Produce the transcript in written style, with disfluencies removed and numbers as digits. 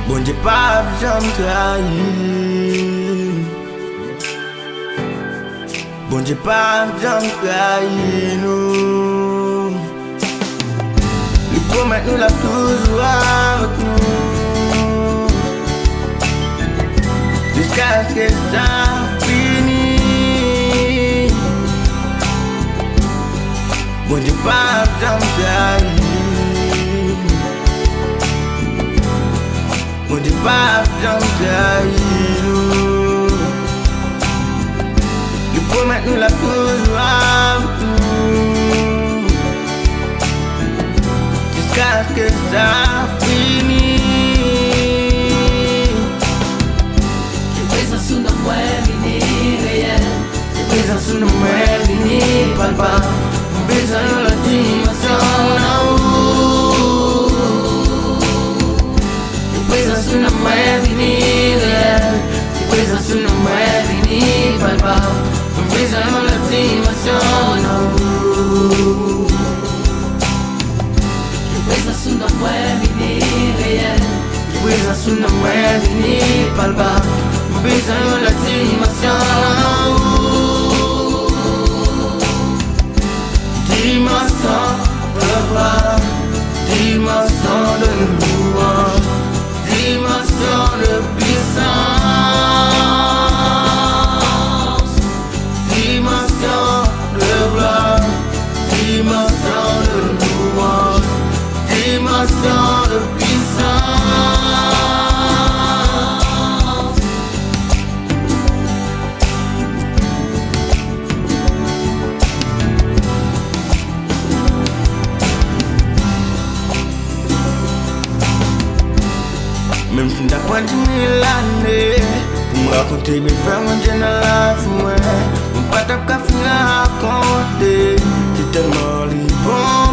Bonje pa jam trahi, bonje pa jam trahi nous. Il promet nous la toujours avec nous, jusqu'à ce que ça finisse. Bonje pa jam trahi, bonje pa jam trahi nous. Il promet nous la toujours avec nous, jusqu'à ce que ça finisse. Pesa suna mueve ni real, Pesa su no mueve ni palpa, pesa en la dimensión. pesa suna mueve ni real, Pesa su no mueve ni palpa, pesa en la dimensión. pesa suna mueve ni real, Pesa su no mueve ni palpa, pesa en la dimensión. Dimension de gloire, dimension de louange, dimension de puissance, dimension de gloire, dimension de louange, dimension de puissance. Même si t'as pas 10 000 années pour me raconter mes frères, mon Dieu dans la vie, mon pas t'as qu'à finir à raconter. T'es tellement libre.